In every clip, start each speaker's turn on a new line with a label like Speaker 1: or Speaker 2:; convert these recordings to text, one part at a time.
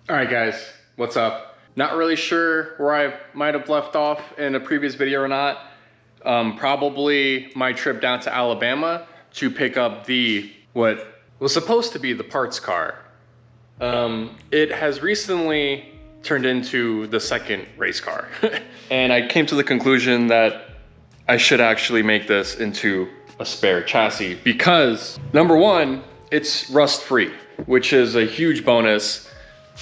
Speaker 1: All right, guys, what's up? Not really sure where I might have left off in a previous video or not. Probably my trip down to Alabama to pick up what was supposed to be the parts car. It has recently turned into the second race car. And I came to the conclusion that I should actually make this into a spare chassis because number one, it's rust free, which is a huge bonus.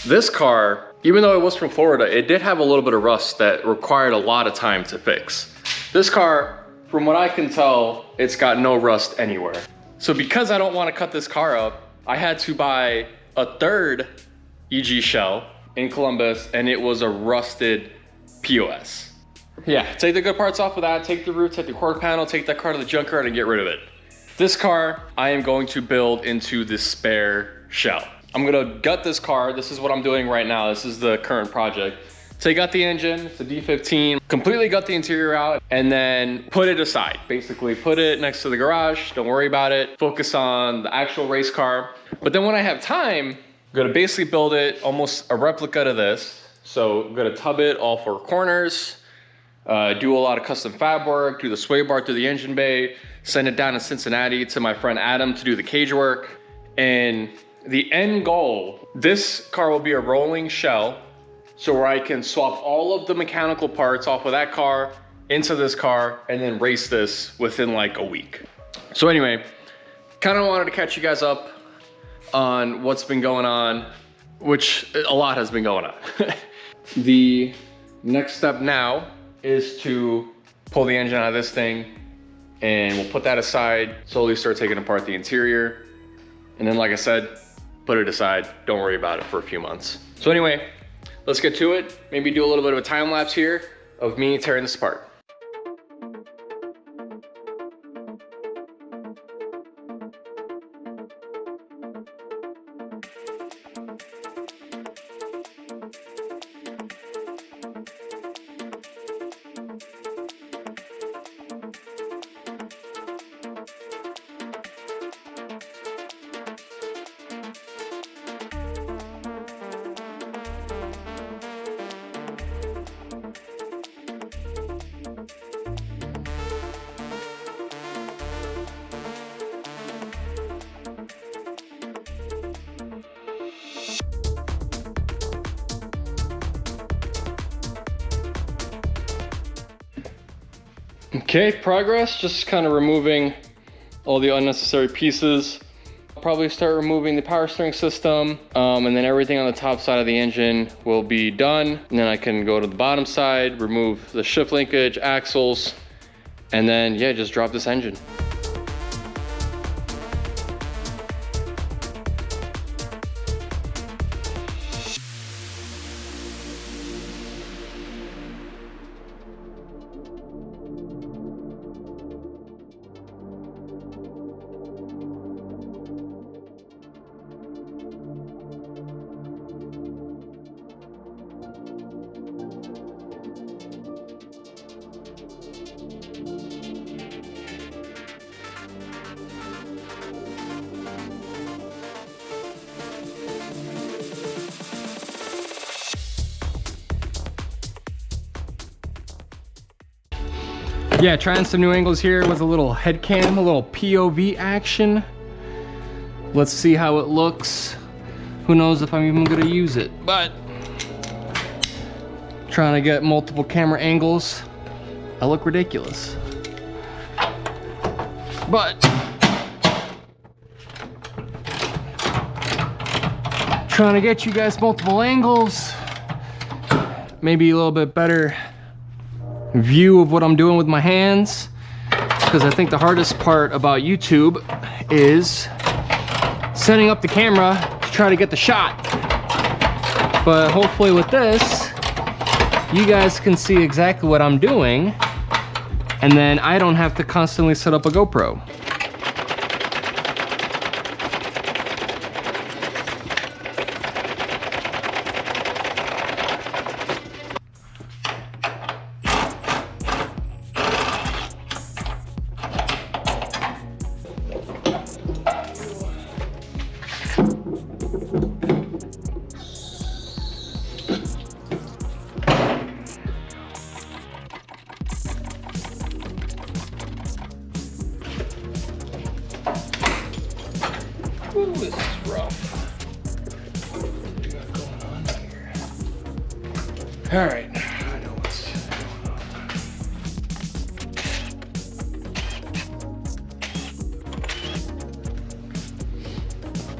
Speaker 1: This car, even though it was from Florida, it did have a little bit of rust that required a lot of time to fix. This car, from what I can tell, it's got no rust anywhere. So because I don't want to cut this car up, I had to buy a third EG shell in Columbus, and it was a rusted POS. Yeah, take the good parts off of that, take the roof, take the quarter panel, take that car to the junkyard and get rid of it. This car, I am going to build into the spare shell. I'm gonna gut this car. This is what I'm doing right now. This is the current project. Take out the engine, it's a D15, completely gut the interior out, and then put it aside. Basically put it next to the garage, don't worry about it. Focus on the actual race car. But then when I have time, I'm gonna basically build it almost a replica to this. So I'm gonna tub it all four corners, do a lot of custom fab work, do the sway bar through the engine bay, send it down to Cincinnati to my friend Adam to do the cage work. And the end goal, this car will be a rolling shell, so where I can swap all of the mechanical parts off of that car into this car and then race this within like a week. So anyway, kind of wanted to catch you guys up on what's been going on, which a lot has been going on. The next step now is to pull the engine out of this thing, and we'll put that aside, slowly start taking apart the interior. And then, like I said, put it aside, don't worry about it for a few months. So anyway, let's get to it. Maybe do a little bit of a time lapse here of me tearing this apart. Okay, progress, just kind of removing all the unnecessary pieces. I'll probably start removing the power steering system, and then everything on the top side of the engine will be done. And then I can go to the bottom side, remove the shift linkage, axles, and then yeah, just drop this engine. Yeah, trying some new angles here with a little head cam, a little POV action. Let's see how it looks. Who knows if I'm even gonna use it, but trying to get multiple camera angles. I look ridiculous. But trying to get you guys multiple angles, maybe a little bit better view of what I'm doing with my hands, because I think the hardest part about YouTube is setting up the camera to try to get the shot. But hopefully with this, you guys can see exactly what I'm doing, and then I don't have to constantly set up a GoPro. All right, I know what's going on.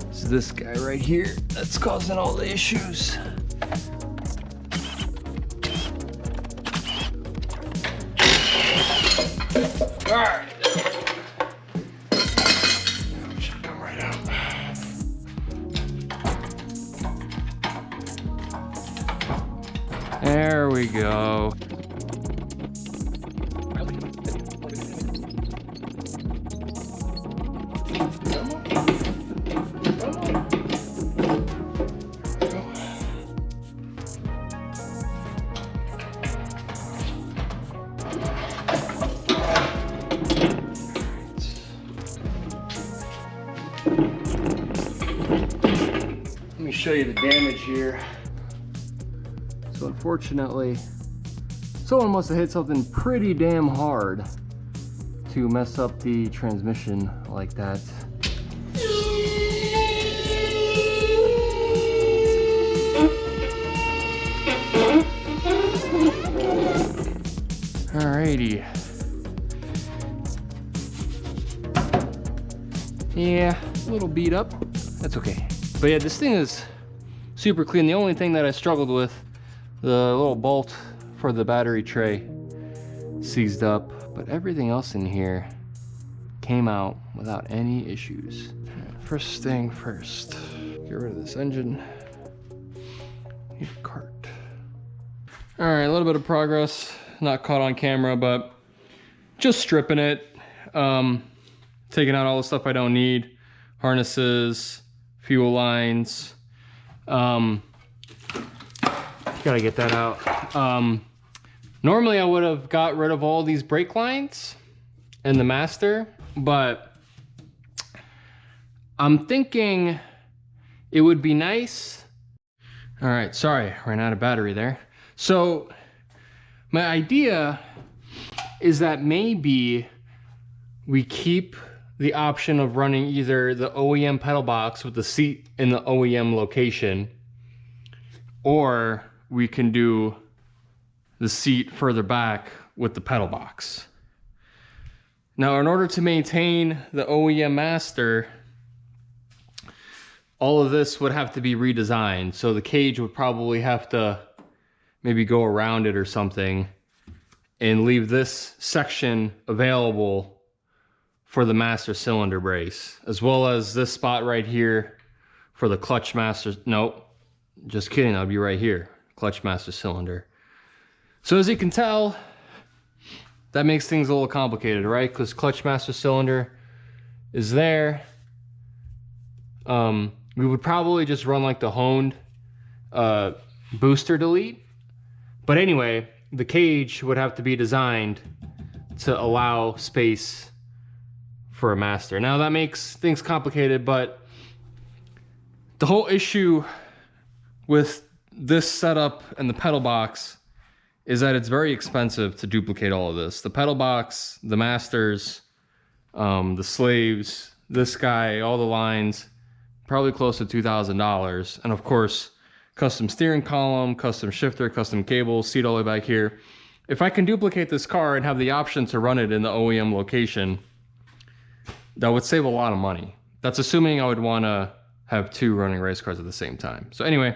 Speaker 1: It's this guy right here that's causing all the issues. All right. Should come right out. There we go. Let me show you the damage here. So unfortunately, someone must have hit something pretty damn hard to mess up the transmission like that. Alrighty. Yeah, a little beat up. That's okay. But yeah, this thing is super clean. The only thing that I struggled with, the little bolt for the battery tray seized up, but everything else in here came out without any issues. First thing first, get rid of this engine. Need a cart. All right, a little bit of progress, not caught on camera, but just stripping it, taking out all the stuff I don't need, harnesses, fuel lines. Gotta get that out. Normally I would have got rid of all these brake lines and the master, but I'm thinking it would be nice. All right, sorry, ran out of battery there. So my idea is that maybe we keep the option of running either the OEM pedal box with the seat in the OEM location, or we can do the seat further back with the pedal box. Now, in order to maintain the OEM master, all of this would have to be redesigned. So the cage would probably have to maybe go around it or something and leave this section available for the master cylinder brace, as well as this spot right here for the clutch master. Nope, just kidding, I'll be right here, clutch master cylinder. So as you can tell, that makes things a little complicated, right? Because clutch master cylinder is there. We would probably just run like the honed booster delete. But anyway, the cage would have to be designed to allow space for a master. Now that makes things complicated, but the whole issue with this setup and the pedal box is that it's very expensive to duplicate all of this. The pedal box, the masters, the slaves, this guy, all the lines, probably close to $2,000. And of course, custom steering column, custom shifter, custom cable, seat all the way back here. If I can duplicate this car and have the option to run it in the OEM location, that would save a lot of money. That's assuming I would want to have two running race cars at the same time. So anyway.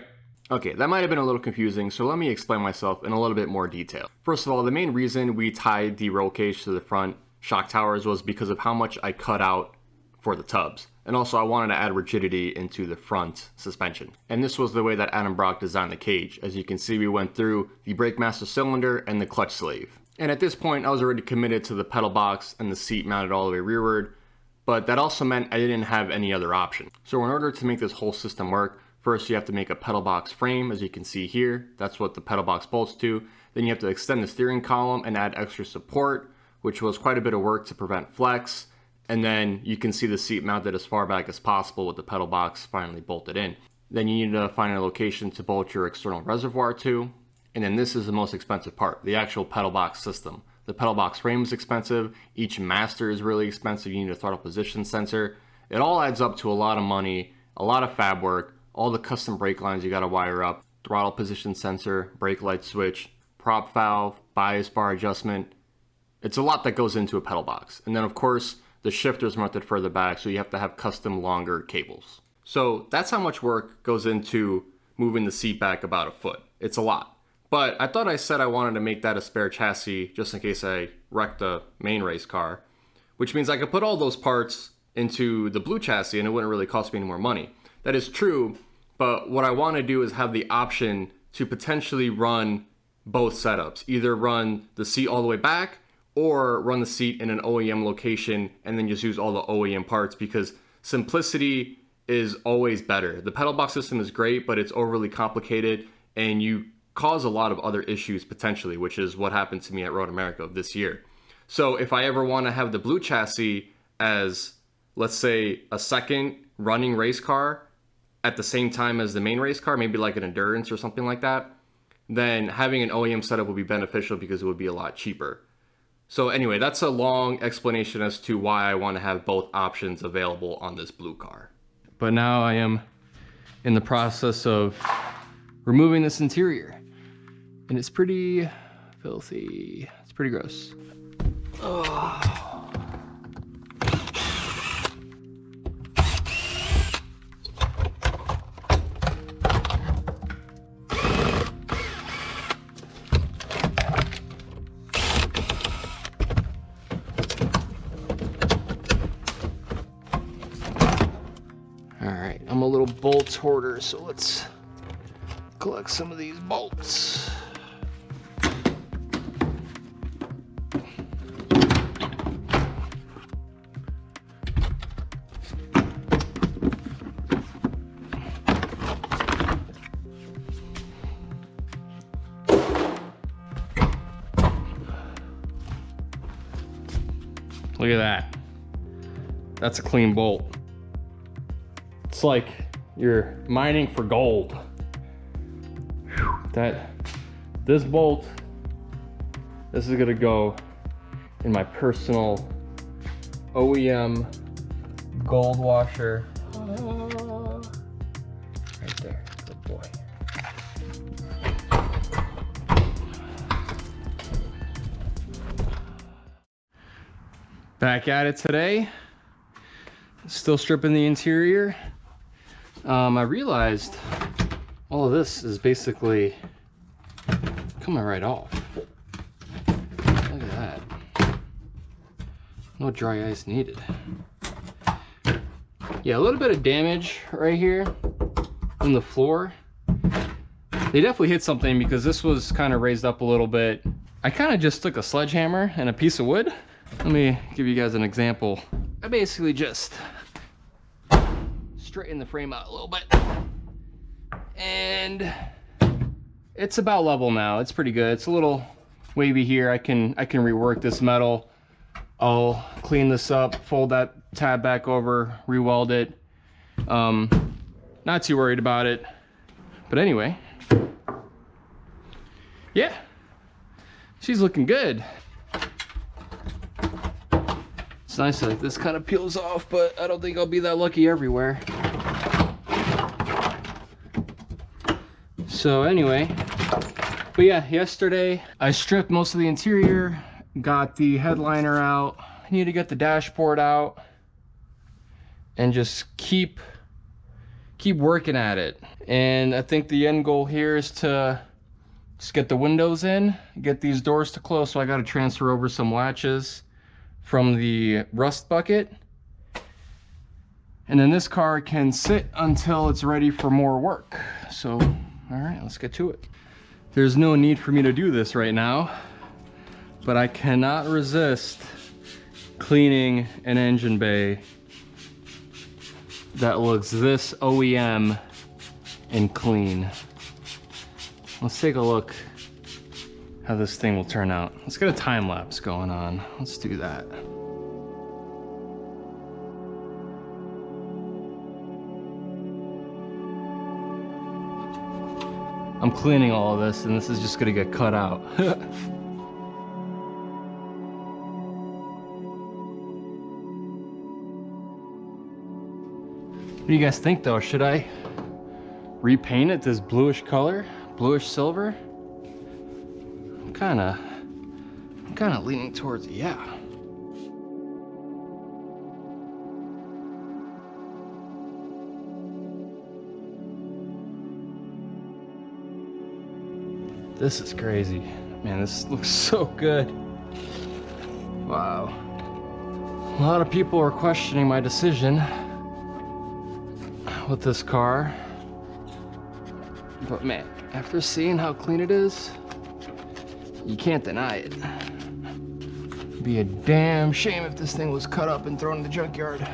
Speaker 1: Okay, that might have been a little confusing, so let me explain myself in a little bit more detail. First of all, the main reason we tied the roll cage to the front shock towers was because of how much I cut out for the tubs. And also I wanted to add rigidity into the front suspension. And this was the way that Adam Brock designed the cage. As you can see, we went through the brake master cylinder and the clutch sleeve. And at this point, I was already committed to the pedal box and the seat mounted all the way rearward, but that also meant I didn't have any other option. So in order to make this whole system work, first you have to make a pedal box frame, as you can see here. That's what the pedal box bolts to. Then you have to extend the steering column and add extra support, which was quite a bit of work to prevent flex. And then you can see the seat mounted as far back as possible with the pedal box finally bolted in. Then you need to find a location to bolt your external reservoir to. And then this is the most expensive part, the actual pedal box system. The pedal box frame is expensive. Each master is really expensive. You need a throttle position sensor. It all adds up to a lot of money, a lot of fab work, all the custom brake lines you gotta wire up. throttle position sensor, brake light switch, prop valve, bias bar adjustment. It's a lot that goes into a pedal box. And then of course, the shifter's mounted further back, so you have to have custom longer cables. So that's how much work goes into moving the seat back about a foot. It's a lot. But I thought I said I wanted to make that a spare chassis just in case I wrecked the main race car, which means I could put all those parts into the blue chassis and it wouldn't really cost me any more money. That is true, but what I want to do is have the option to potentially run both setups. Either run the seat all the way back or run the seat in an OEM location and then just use all the OEM parts, because simplicity is always better. The pedal box system is great, but it's overly complicated and you cause a lot of other issues potentially, which is what happened to me at Road America this year. So if I ever want to have the blue chassis as, let's say, a second running race car at the same time as the main race car, maybe like an endurance or something like that, then having an OEM setup would be beneficial because it would be a lot cheaper. So anyway, that's a long explanation as to why I want to have both options available on this blue car. But now I am in the process of removing this interior. And it's pretty filthy. It's pretty gross. Oh. Alright, I'm a little bolts hoarder, so let's collect some of these bolts. Look at that. That's a clean bolt. It's like you're mining for gold. This bolt, this is gonna go in my personal OEM gold washer. Right there, good boy. Back at it today. Still stripping the interior. I realized all of this is basically coming right off. Look at that. No dry ice needed. Yeah, a little bit of damage right here on the floor. They definitely hit something because this was kind of raised up a little bit. I kind of just took a sledgehammer and a piece of wood. Let me give you guys an example. I basically just straighten the frame out a little bit. And it's about level now. It's pretty good. It's a little wavy here. I can rework this metal. I'll clean this up, fold that tab back over, re-weld it. Not too worried about it. But anyway, yeah, she's looking good. It's nice that this kind of peels off, but I don't think I'll be that lucky everywhere. So anyway, but yeah, yesterday I stripped most of the interior, got the headliner out. I need to get the dashboard out and just keep working at it. And I think the end goal here is to just get the windows in, get these doors to close. So I got to transfer over some latches from the rust bucket. And then this car can sit until it's ready for more work. So, all right, let's get to it. There's no need for me to do this right now, but I cannot resist cleaning an engine bay that looks this OEM and clean. Let's take a look how this thing will turn out. Let's get a time lapse going on. Let's do that. I'm cleaning all of this and this is just gonna get cut out. What do you guys think though? Should I repaint it this bluish color? bluish silver. I'm kind of leaning towards, yeah. This is crazy. Man, this looks so good. Wow. A lot of people are questioning my decision with this car. But man, after seeing how clean it is, you can't deny it. It'd be a damn shame if this thing was cut up and thrown in the junkyard.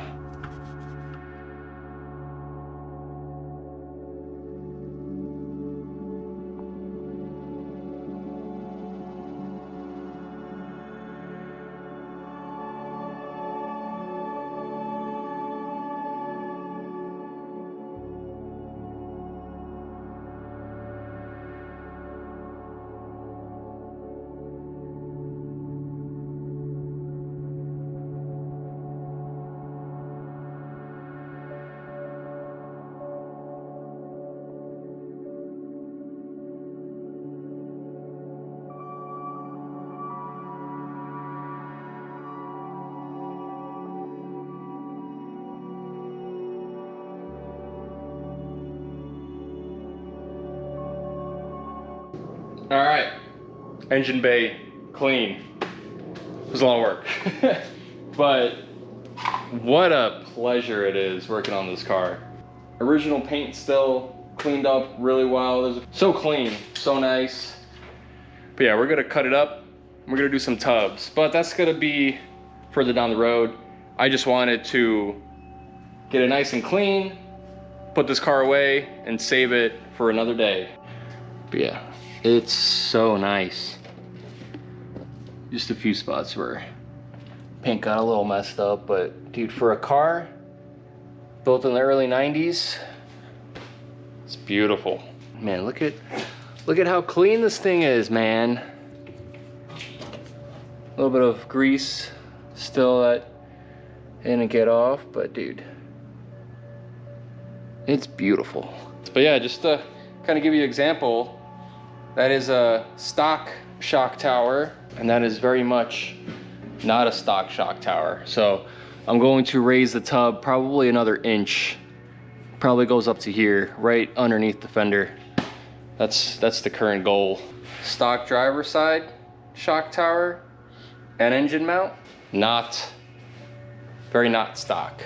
Speaker 1: All right, engine bay clean. It was a lot of work, but what a pleasure it is working on this car. Original paint still cleaned up really well. So clean, so nice. But yeah, we're gonna cut it up. We're gonna do some tubs, but that's gonna be further down the road. I just wanted to get it nice and clean, put this car away and save it for another day. But yeah. It's so nice. Just a few spots where paint got a little messed up, but dude, for a car built in the early 90s, it's beautiful. Man, look at how clean this thing is, man. A little bit of grease still that didn't get off, but dude, it's beautiful. But yeah, just to kind of give you an example, that is a stock shock tower, and that is very much not a stock shock tower. So I'm going to raise the tub probably another inch. Probably goes up to here, right underneath the fender. That's the current goal. Stock driver side shock tower and engine mount, very not stock.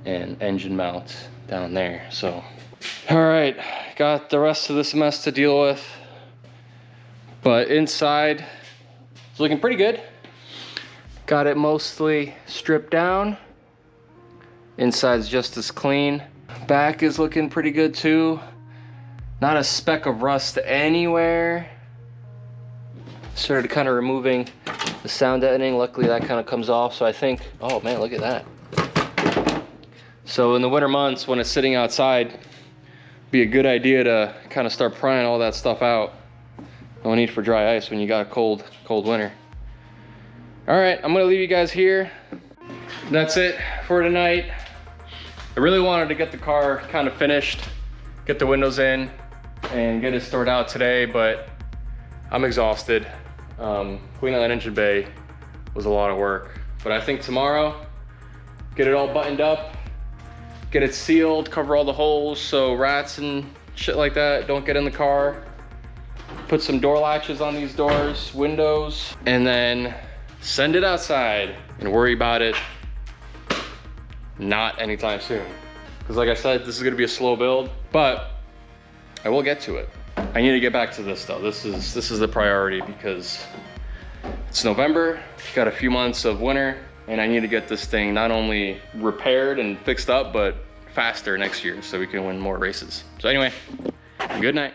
Speaker 1: And engine mount down there, so. All right, got the rest of this mess to deal with, but inside it's looking pretty good. Got it mostly stripped down. Inside's just as clean. Back is looking pretty good too. Not a speck of rust anywhere. Started kind of removing the sound deadening. Luckily that kind of comes off, so I think, oh man, look at that. So in the winter months when it's sitting outside, be a good idea to kind of start prying all that stuff out. No need for dry ice when you got a cold winter. All right, I'm gonna leave you guys here. That's it for tonight. I really wanted to get the car kind of finished, get the windows in, and get it stored out today, but I'm exhausted. Cleaning that engine bay was a lot of work. But I think tomorrow, get it all buttoned up, get it sealed, cover all the holes so rats and shit like that don't get in the car. Put some door latches on these doors, windows, and then send it outside and worry about it not anytime soon. Because like I said, this is gonna be a slow build, but I will get to it. I need to get back to this though. This is the priority because it's November, got a few months of winter, and I need to get this thing not only repaired and fixed up, but faster next year so we can win more races. So anyway, good night.